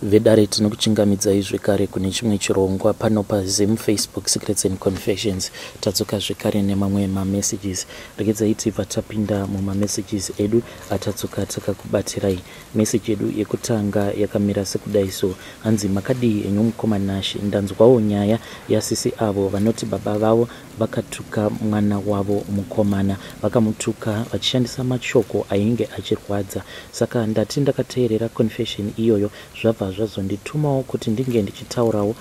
Vedare tinokuchingamidzai zvekare kune chimwe chirongwa pano paZim Facebook Secrets and Confessions. Tatsoka zvekare nemamwe mamessages. Regedzai tibva tapinda mumamessages edu atatsoka takakubatirai. Message edu yekutanga yakamira sekudai so. Hanzi makadii enyu mukomanashi ndanzwawo nyaya yasisi avo vanoti baba vavo vakatuka mwana wavo mukomana, vakamutuka vachishandisa mashoko ainge achirwadza. Saka ndati ndakateerera confession iyoyo zvabva zvazonditumawo kuti ndinge ndichitaurawo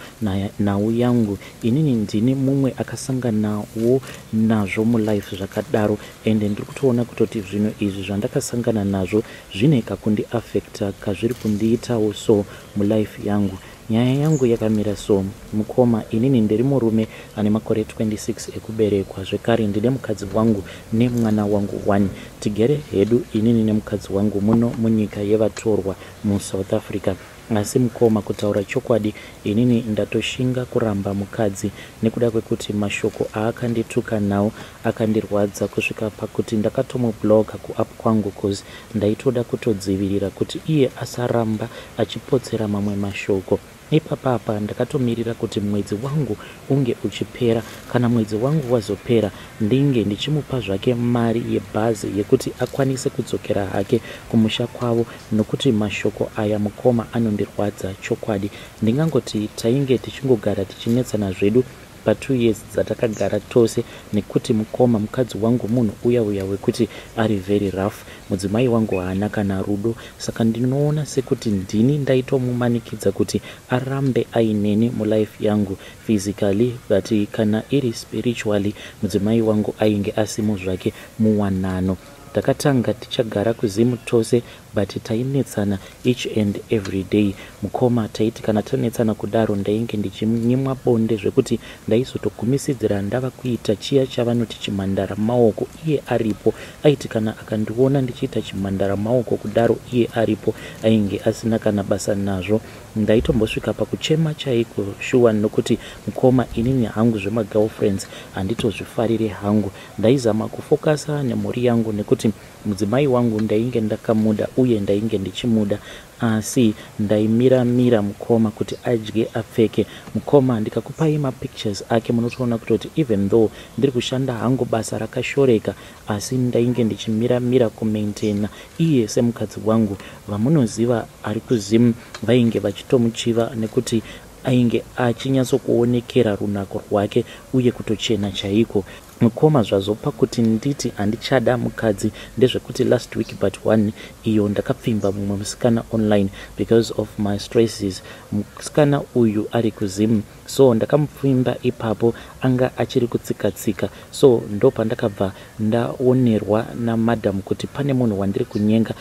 nhau yangu. Inini ndini mumwe akasanganawo nazvo mulife zvakadaro, ende ndiri kutoona kutoti zvinhu izvi zvandakasangana nazvo zvine kakundiafekta kazviri kundiitawo so mulife yangu. Nyaya yangu yakamira so. Mukoma, inini ndiri murume ane makore 26 ekuberekwa. Zvekare ndine mukadzi wangu nemwana wangu 1. Tigere hedu inini nemukadzi wangu muno munyika yevatorwa muSouth Africa. Asi mukoma, kutaura chokwadi, inini ndatoshinga kuramba mukadzi nekuda kwekuti mashoko aakandituka nawo akandirwadza kusvika pakuti ndakatomubloga kuapp kwangu cause ndaitoda kutodzivirira kuti iye asaramba achipotsera mamwe mashoko. Ipapapa ndakatomirira kuti mwedzi wangu unge uchipera. Kana mwedzi wangu wazopera, ndinge ndichimupa zvake mari yebhazi yekuti akwanise kudzokera hake kumusha kwavo, nokuti mashoko aya mukoma anondirwadza chokwadi. Ndingangoti tainge tichingogara tichinetsana zvedu pa2 years dzatakagara tose, nekuti mukoma mukadzi wangu munhu uya wekuti ari very rough. Mudzimai wangu haana kana rudo, saka ndinoona sekuti ndini ndaitomumanikidza kuti arambe aineni mulife yangu physically, but kana iri spiritually mudzimai wangu ainge asimo zvake muwanano. Takatanga tichagara kuzimu tose, but tainetsana each and every day. Mukoma, taiti kana tanetsana kudaro ndainge ndichinyimwa bonde zvekuti ndaizotogumisidzira ndava kuita chiya chavanoti chimhandara maoko iye aripo. Aiti kana akandiona ndichiita chimhandara maoko kudaro iye aripo, ainge asina kana basa nazvo. Ndaitombosvika pakuchema chaiko shuwa, nokuti mukoma, inini hangu zvemagirlfriends handitozvifarire hangu. Ndaizama kufokasa nemhuri yangu nekuti mudzimai wangu ndainge ndakamuda uye ndainge ndichimuda, asi ndaimira mukoma kuti adye apfeke. Mukoma, ndikakupai mapictures ake munotoona kutoti even though ndiri kushanda hangu basa rakashoreka, asi ndainge ndichimira kumaintaina iye semukadzi wangu. Vamunoziva ari kuzimu vainge vachitomuchiva nekuti ainge achinyatsokuonekera runako rwake uye kutochena chaiko. Mukoma, zvazopa kuti nditi handichada mukadzi ndezvekuti last week but 1 iyo ndakapfimba mumwe musikana online because of my stresses. Musikana uyu ari kuzimu, so ndakamupfimba ipapo anga achiri kutsika, so ndo pandakabva ndaonerwa namadam kuti pane munhu wandiri kunyenga.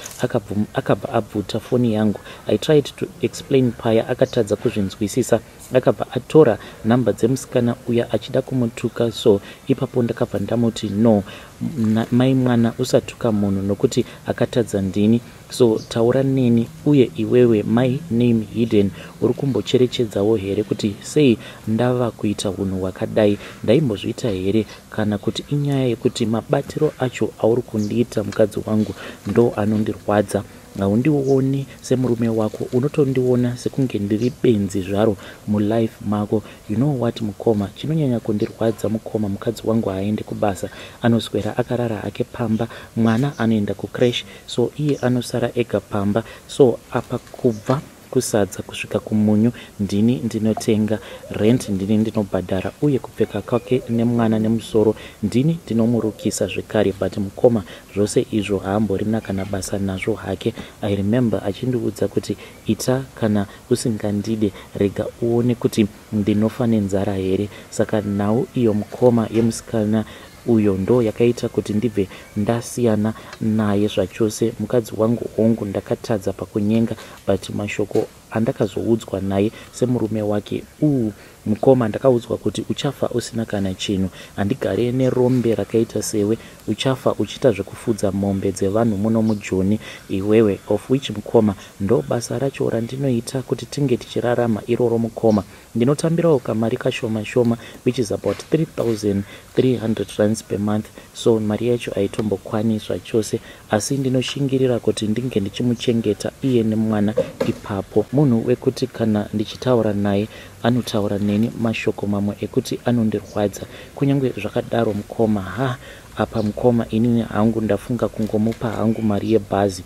Akabva abvuta foni yangu. I tried to explain paya, akatadza kuzvinzwisisa. Akabva atora nhamba dzemusikana uya achida kumutuka, so ipapo ndakabva ndamuti no, mai mwana usatuka munhu nokuti akatadza ndini, so taura neni. Uye iwewe my name hidden uri kumbocherechedzawo here kuti sei ndava kuita unhu hwakadai? Ndaimbozviita here? Kana kuti inyaya yekuti mabatiro acho auri kundiita mukadzi wangu ndo anondirwadza? Haundioni semurume wako, unotondiona sekunge ndiri benzi zvaro mulife mako. You know what mukoma, chinonyanya kundirwadza mukoma, mukadzi wangu haaende kubasa, anoswera akarara hake pamba, mwana anoenda kucrash, so iye anosara ega pamba. So apa kubva kusadza kusvika kumunyu ndini ndinotenga, rent ndini ndinobhadhara, uye kupfeka kwake nemwana nemusoro ndini ndinomurukisa zvekare. But mukoma, zvose izvo haamborina kana basa nazvo hake. I remember achindiudza kuti ita kana usingandide, rega uone kuti ndinofa nenzara here. Saka nhau iyo mukoma yemusikana uyo ndo yakaita kuti ndibve ndasiyana naye zvachose. Mukadzi wangu hongu ndakatadza pakunyenga, but mashoko andakazoudzwa naye semurume wake mukoma, ndakaudzwa kuti uchafa usina kana chinhu. Handigare nerombe rakaita sewe, uchafa uchiita zvekufudza mombe dzevanhu muno mujoni iwewe, of which mukoma ndo basa racho randinoita kuti tinge tichirarama iroro mukoma. Ndinotambirawo kamari kashoma which is about 3,300 rands per month, so mari yacho aitombokwaniswa chose, asi ndinoshingirira kuti ndinge ndichimuchengeta iye nemwana ipapo. Munhu munhu wekuti kana ndichitaura naye anotaura neni mashoko mamwe ekuti anondirwadza. Kunyange zvakadaro mukoma, apa mukoma inini hangu ndafunga kungomupa hangu mari yebhazi,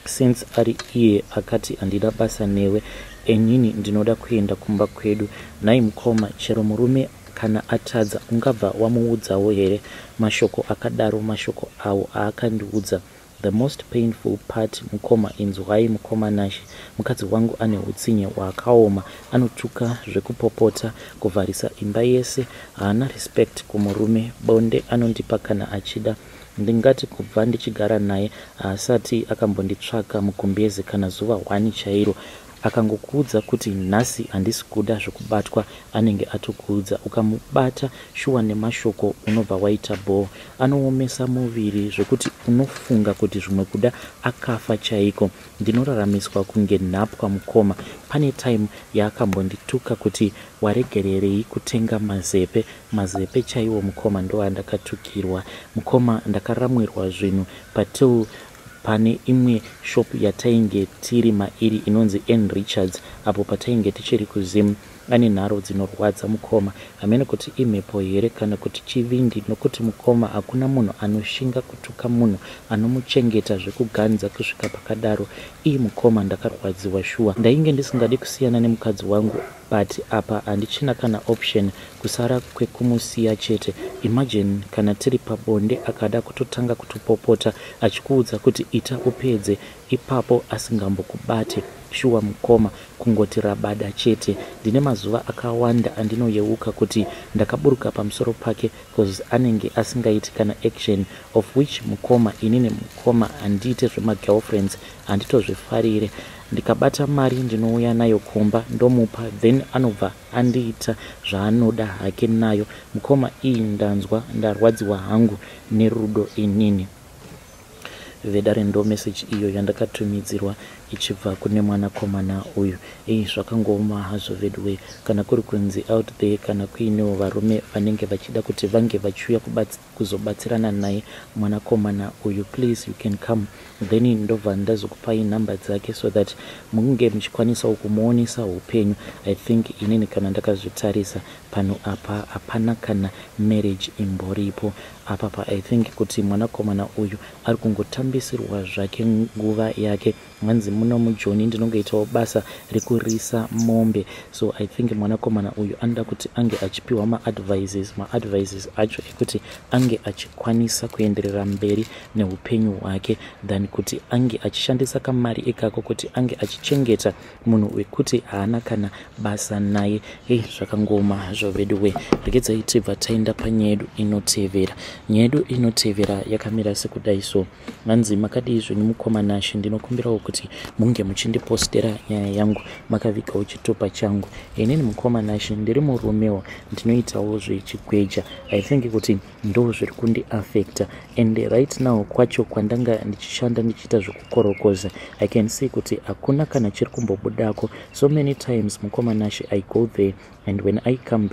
since ari iye akati handina basa newe, enini ndinoda kuenda kumba kwedu. Nhai mukoma, chero murume kana atadza ungabva wamuudzawo here mashoko akadaro, mashoko awo aakandiudza? The most painful part, mukoma, inzwai mukoma Nashi. Mukadzi wangu ane hutsinye hwakaoma, anotuka zvekupopota, kuvharisa imba yese, haana respect kumurume, bonde anondipa kana achida. Ndingati kubva ndichigara naye asati akambonditsvaka mugumbeze kana zuva 1 chairo. Akangokuudza kuti nhasi handisi kuda zvekubatwa, anenge atokuudza. Ukamubata shuwa nemashoko unobva waita bho. Anoomesa muviri zvekuti unofunga kuti zvimwe kuda akafa chaiko. Ndinoraramiswa kunge nhapwa mukoma. Pane time yaakambondituka kuti waregererei kutenga mazepe chaiwo mukoma, ndo andakatukirwa mukoma. Ndakaramwirwa zvinhu patil pane imwe shop yatainge tiri mairi inonzi N Richards, apo patainge tichiri kuzimu. Ane nharo dzinorwadza mukoma, hamene kuti imhepo here kana kuti chivindi, nokuti mukoma hakuna munhu anoshinga kutuka munhu anomuchengeta zvekuganza kusvika pakadaro. Iyi mukoma, ndakarwadziwa shuwa. Ndainge ndisingadi kusiyana nemukadzi wangu, but apa handichina kana option kusara kwekumusiya chete. Imagine kana tiri pabonde akada kutotanga kutopopota achikuudza kuti ita upedze, ipapo asingambokubate. Shuwa mukoma, kungoti rabada chete. Ndine mazuva akawanda andinoyeuka kuti ndakaburuka pamusoro pake, cause anenge asingaiti kana action, of which mukoma, inini mukoma handiite zvemagirlfriends, handitozvifarire. Ndikabata mari ndinouya nayo kumba ndomupa, then anobva andiita zvaanoda hake nayo. Mukoma, iyi ndanzwa, ndarwadziwa hangu nerudo inini. Vedare ndo message iyo yandakatumidzirwa ichibva kune mwanakomana uyu. Zvakangoma hazvo vedwe, kana kuri kunzi out there, kana kuinewo varume vanenge vachida kuti vange vachiuya kuzobatsirana naye mwanakomana uyu, please you can come. Then ndobva ndazokupai namba dzake so that munge muchikwanisawo kumuonesa upenyu. I think inini kana ndakazvitarisa pano apa hapana kana marriage imboripo apapa. I think kuti mwanakomana uyu ari kungotambisirwa zvake nguva yake. Mwanzi muno mujoni ndinongoitawo basa rekurisa mombe, so I think mwanakomana uyu anoda kuti ange achipiwa ma-advices acho ekuti ange achikwanisa kuenderera mberi neupenyu hwake than kuti ange achishandisa kamari ikako kuti ange achichengeta munhu wekuti haana kana basa naye. Zvakangoma hazvo veduwe. Regedzai tibva taenda panyaya yedu inotevera. Nyaya yedu inotevera yakamira sekudai so. Mwanzi makadii zvenyu mukoma Nashi, ndinokumbirawo kuti munge muchindipostera nyaya yangu makavigawo chitupa changu. Inini mukoma Nashi ndiri murumewo, ndinoitawo zvechigweja. I think kuti ndo zviri kundiafecta, and right now kwacho kwandanga ndichishanda ndichiita zvekukorokoza, I can see kuti hakuna kana chiri kumbobudako. So many times mukoma Nashi I go there, and when I come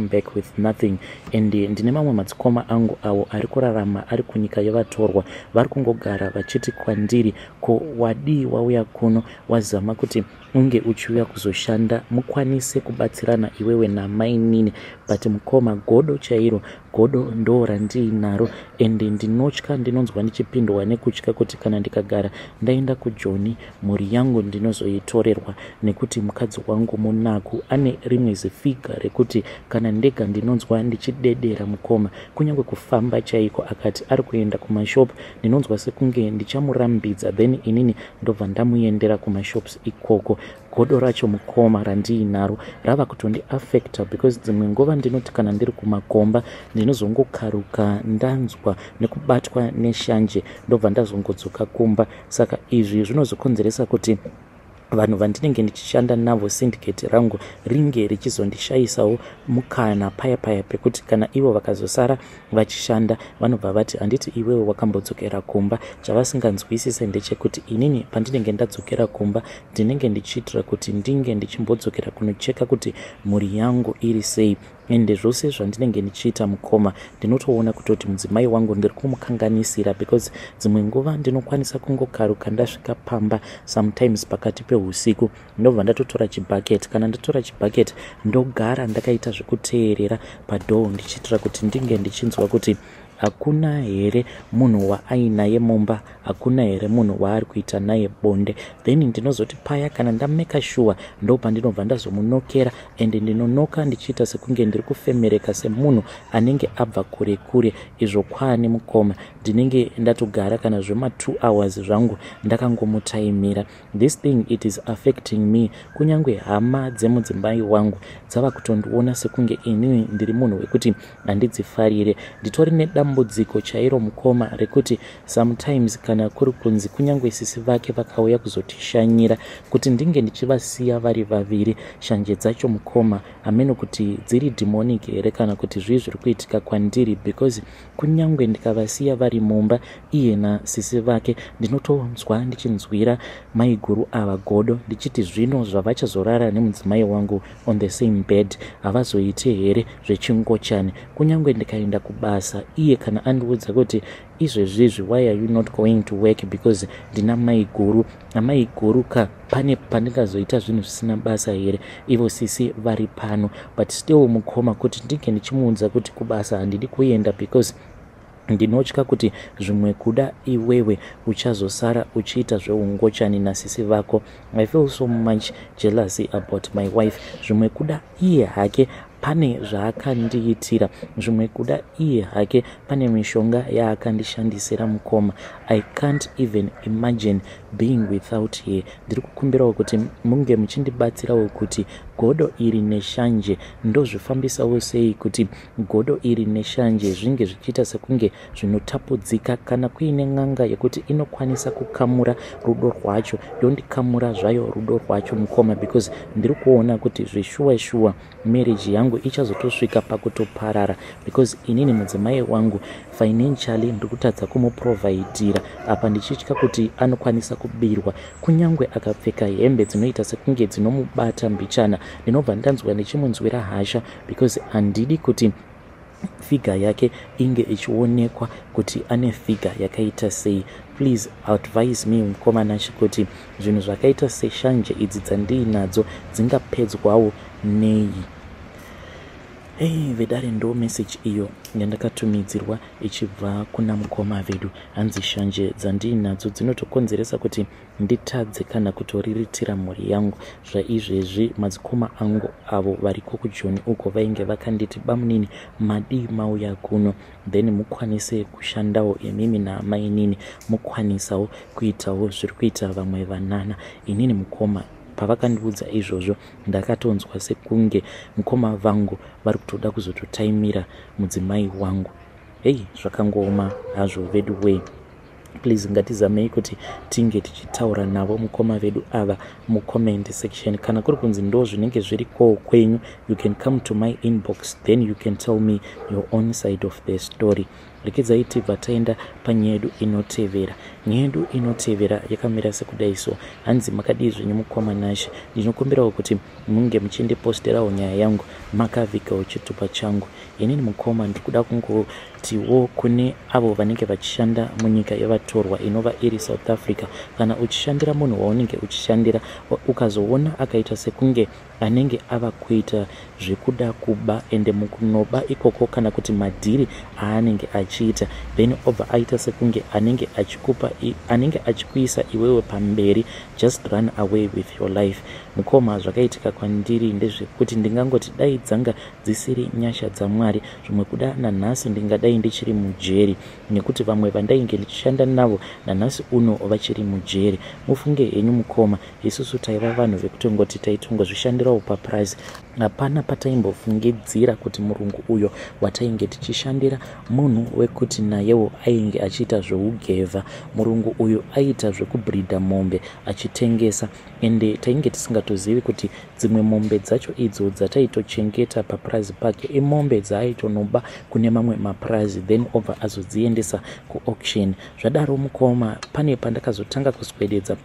back with nothing. And ndine mamwe madzikoma angu awo ari kurarama ari kunyika yavatorwa, vari kungogara vachiti kwandiri, ko wadii wauya kuno wazama kuti unge uchiuya kuzoshanda mukwanise kubatsirana iwewe namai nini. But mukoma, godo chairo, godo ndo randiinaro, and ndinotya, ndinonzwa ndichipindwa nekutya kuti kana ndikagara ndaenda kujoni mhuri yangu ndinozoitorerwa, nekuti mukadzi wangu munaku ane rimwe zifiga rekuti kana ndega ndinonzwa ndichidedera mukoma, kunyange kufamba chaiko. Akati ari kuenda kumashopu ndinonzwa sekunge ndichamurambidza, then inini ndobva ndamuendera kumashops ikoko. Godo racho mukoma randiinaro rava kutondiafecta, because dzimwe nguva ndinoti kana ndiri kumakomba ndinozongokaruka ndanzwa nekubatwa neshanje ndobva ndazongodzoka kumba. Saka izvi zvinozokonzeresa kuti vanhu vandinenge ndichishanda navo syndicate rangu ringe richizondishayisawo mukana paya pekuti kana ivo vakazosara vachishanda vanobva vati handiti iwewe wakambodzokera kumba. Chavasinganzwisise ndechekuti inini pandinenge ndadzokera kumba ndinenge ndichiitira kuti ndinge ndichimbodzokera kunocheka kuti mhuri yangu iri sei. ende zvose zvandinenge ndichiita mukoma ndinotoona kutoti mudzimai wangu ndiri kumukanganisira, because dzimwe nguva ndinokwanisa kungokaruka ndasvika pamba sometimes pakati peusiku, ndobva ndatotora chibhaketi. Kana ndatora chibhaketi ndogara ndakaita zvekuteerera padhoo ndichiitira kuti ndinge ndichinzwa kuti hakuna here munhu waainaye mumba, hakuna here munhu waari kuita naye bonde. Then ndinozoti paya kana ndameka sure ndobva ndinobva ndazomunokera, ende ndinonoka ndichiita sekunge ndiri kufemereka semunhu anenge abva kure kure. Izvo kwaane mukoma ndinenge ndatogara kana zvema 2 hours zvangu ndakangomutaimira. This thing it is affecting me. Kunyange hama dzemudzimai wangu dzava kutondiona sekunge inini ndiri munhu wekuti handidzifarire. Nditori nedambudziko chairo mukoma rekuti sometimes kana kuri kunzi kunyange sisi vake vakauya kuzotishanyira kuti ndinge ndichivasiya vari vaviri, shanje dzacho mukoma ameno kuti dziri demonic here kana kuti zvii zviri kuitika kwandiri, because kunyange ndikavasiya vari mumba iye nasisi vake ndinotonzwa ndichinzwira maiguru ava godo ndichiti zvino zvavachazorara nemudzimai wangu on the same bed havazoite here zvechingochani. Kunyange ndikaenda kubasa iye kana andiudza kuti izvezvizvi why are you not going to work because ndina maiguru, namaiguru ka pane pandingazoita zvinhu zvisina basa here, ivo sisi vari pano. But still mukoma kuti ndinge ndichimuudza kuti kubasa handidi kuenda because ndinotya kuti zvimwe kuda iwewe uchazosara uchiita zveungochani nasisi vako. I feel so much jealousy about my wife. Zvimwe kuda iye hake pane zvaakandiitira, zvimwe kuda iye hake pane mishonga yaakandishandisira mukoma. I can't even imagine being without here. Ndiri kukumbirawo kuti munge muchindibatsirawo kuti godo iri neshanje ndozvifambisawo sei kuti godo iri neshanje zvinge zvichiita sekunge zvinotapudzika. Kana kuine n'anga yekuti inokwanisa kukamura rudo rwacho yondikamura zvayo rudo rwacho mukoma, because ndiri kuona kuti zveshuwa marriage yangu ichazotosvika pakutoparara, because inini mudzimai wangu financially ndiri kutadza kumuprovidira apa ndichitya kuti anokwanisa kubirwa. Kunyange akapfeka hembe dzinoita sekunge dzinomubata mbichana ndinobva ndanzwa ndichimunzwira hasha, because handidi kuti figa yake inge ichionekwa kuti ane figa yakaita sei. Please advise me mukomanashi kuti zvinhu zvakaita seshanje idzi dzandinadzo dzingapedzwawo nei. Vedare ndo message iyo yandakatumidzirwa ichibva kuna mukoma vedu. Hanzi shanje dzandinadzo dzinotokonzeresa kuti nditadze kana kutoriritira mhuri yangu. Zvaizvezvi madzikoma angu avo variko kujoni uko vainge vakanditi bamunini madi mauya kuno, then mukwanise kushandawo emimi naamai nini, mukwanisawo kuitawo zviri kuita vamwe vanana. Inini mukoma pavakandiudza izvozvo ndakatonzwa sekunge mukoma vangu vari kutoda kuzototaimira mudzimai wangu. Zvakangooma hazvo vedu way. Please ngatizamei kuti tinge tichitaura navo mukoma vedu ava mucomment section. Kana kuri kunzi ndo zvinenge zviriko kwenyu, you can come to my inbox, then you can tell me your own side of the story. Rekezai tibva taenda panyaya yedu inotevera. Nyaya yedu inotevera yakamira sekudaiso. Hanzi makadii zvenyu mukomanashi, ndinokumbirawo kuti munge muchindiposterawo nyaya yangu makavhikawo chitupa changu. Inini mukoma ndikuda kungotiwo kune avo vanenge vachishanda munyika yavatorwa inova iri South Africa, kana uchishandira munhu waunenge uchishandira ukazoona akaita sekunge anenge ava kuita zvekuda kuba, ende mukunoba ikoko kana kuti madhiri aanenge achiita, then obva aita sekunge anenge achikupa anenge achikuisa iwewe pamberi, just run away with your life. Mukoma zvakaitika kwandiri ndezvekuti ndingangoti dai dzanga dzisiri nyasha dzaMwari, zvimwe kuda nanhasi ndingadai ndichiri mujeri, nekuti vamwe vandainge ndichishanda navo nanhasi uno vachiri mujeri. Mufunge henyu mukoma, isusu taiva vanhu vekutongoti taitongozvishandirawo paprize. Hapana pataimbofungidzira kuti murungu uyo watainge tichishandira munhu wekuti nayewo ainge achiita zveugevha. Murungu uyo aita zvekubhridha mombe achitengesa, ende tainge tisingatozivi kuti dzimwe mombe dzacho idzo dzataitochengeta paprize pake imombe dzaaitonoba kune mamwe maprize, then obva azodziendesa kuauction. Zvadaro mukoma, pane pandakazotanga kuswededza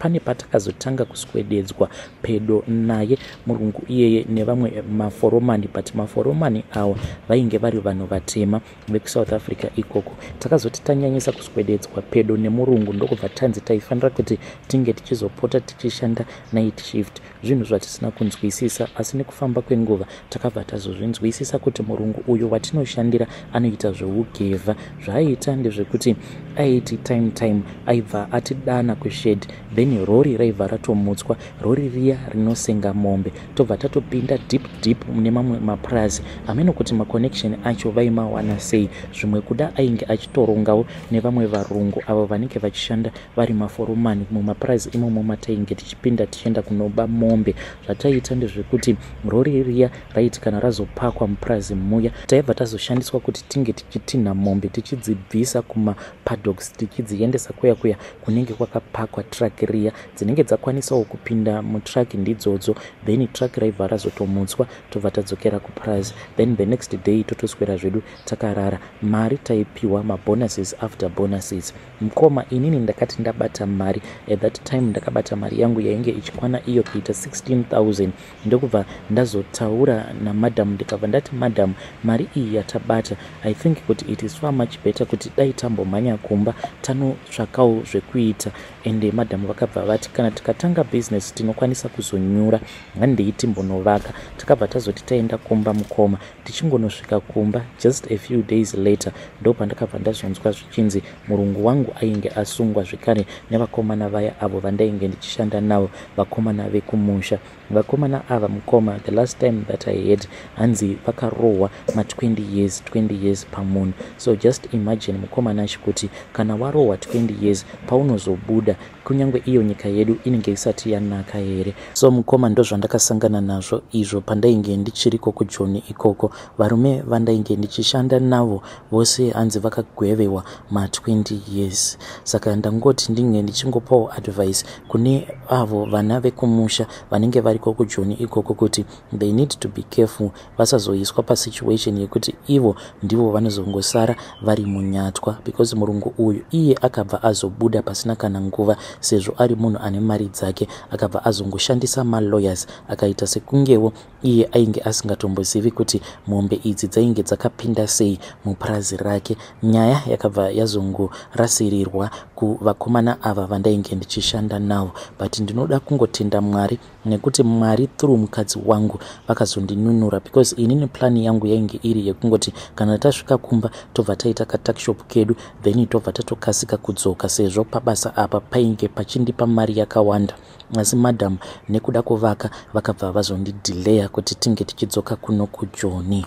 pane patakazotanga kuswededzwa pedo naye murungu iyeye nevamwe maforomani, but maforomani awa vainge vari vanhu vatema vekuSouth Africa ikoko. Takazoti tanyanyisa kuswededzwa pedo nemurungu ndokubva tanzi taifanira kuti tinge tichizopota tichishanda night shift, zvinhu zvatisina kunzwisisa, asi nekufamba kwenguva takabva tazozvinzwisisa kuti murungu uyu watinoshandira anoita zveugevha. Zvaaita ndezvekuti aiti time aibva atidana kushed, then rori raibva ratomutswa, rori riya rinosenga mombe, tobva tatopinda deep mune mamwe mapurazi amene kuti maconnection acho vaimawana sei. Zvimwe kuda ainge achitorongawo nevamwe varungu avo vanenge vachishanda vari maforomani mumapurazi imomo matainge tichipinda tichienda kunoba mombe. Zvataita ndezvekuti rori riya raiti kana razopakwa mupurazi muya taibva tazoshandiswa kuti tinge tichitinha mombe tichidzibvisa kumapaddocks tichidziendesa kuya kunenge kwakapakwa truck riya dzinenge dzakwanisawo kupinda mutruck ndidzodzo, then truck raibva razotomutswa tobva tadzokera kupurazi, then the next day totoswera zvedu takarara. Mari taipiwa mabonuses after bonuses. Mukoma inini ndakati ndabata mari, at that time ndakabata mari yangu yainge ichikwana iyo kuita 16,000. ndokubva ndazotaura namadam ndikabva ndati madam, mari iyi yatabata I think kuti it is far much better kuti dai tambomhanya kumba tanotsvakawo zvekuita. Ende madam vakabva vati kana tikatanga business tinokwanisa kuzonyura, handei timbonovaka. Takabva tazoti taenda kumba mukoma, tichingonosvika kumba just a few days later ndopa ndakabva ndazonzwa zvichinzi murungu wangu ainge asungwa zvekare nevakomana vaya avo vandainge ndichishanda navo, vakomana vekumusha. Vakomana ava mukoma, the last time that I heard, hanzi vakarohwa ma20 years pamunhu. So just imagine mukomana kuti kana warohwa 20 years paunozobuda, kunyange iyo nyika yedu inenge isati yanaka here. So mukoma ndo zvandakasangana nazvo izvo pandainge ndichiriko kuJoni ikoko. Varume vandainge ndichishanda navo vose hanzi vakagwevewa ma20 years. Saka ndangoti ndinge ndichingopawo advice kune avo vana vekumusha vanenge variko kuJoni ikoko kuti they need to be careful, vasazoiswa pasituation yekuti ivo ndivo vanozongosara vari munyatwa, because murungu uyu iye akabva azobuda pasina kana nguva, sezvo ari munhu ane mari dzake, akabva azongoshandisa malawyers akaita sekungewo iye ainge asingatombozivi kuti mombe idzi dzainge dzakapinda sei mupurazi rake. Nyaya yakabva yazongorasirirwa kuvakomana ava vandainge ndichishanda navo, but ndinoda kungotenda Mwari nekuti Mwari through mukadzi wangu vakazondinunura, because inini plan yangu yainge iri yekungoti kana tasvika kumba tobva taita katakshop kedu, then tobva tatokasika kudzoka sezvo pabasa apa painge pachindipa mari yakawanda. Asi madam nekuda kuvaka vakabva vazondidhileya kuti tinge tichidzoka kuno kuJoni.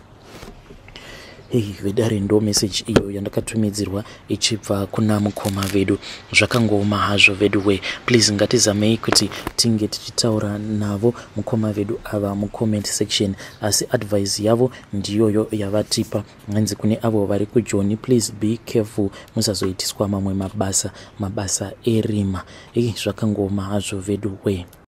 Vedare ndo message iyo yandakatumidzirwa ichibva kuna mukoma vedu. Zvakangoma hazvo veduwe, please ngatizamei kuti tinge tichitaura navo mukoma vedu ava mucomment section, asi advice yavo ndiyoyo yavatipa. Hanzi kune avo vari kuJoni, please be careful musazoitiswa mamwe mabasa erima. Zvakangoma hazvo veduwe.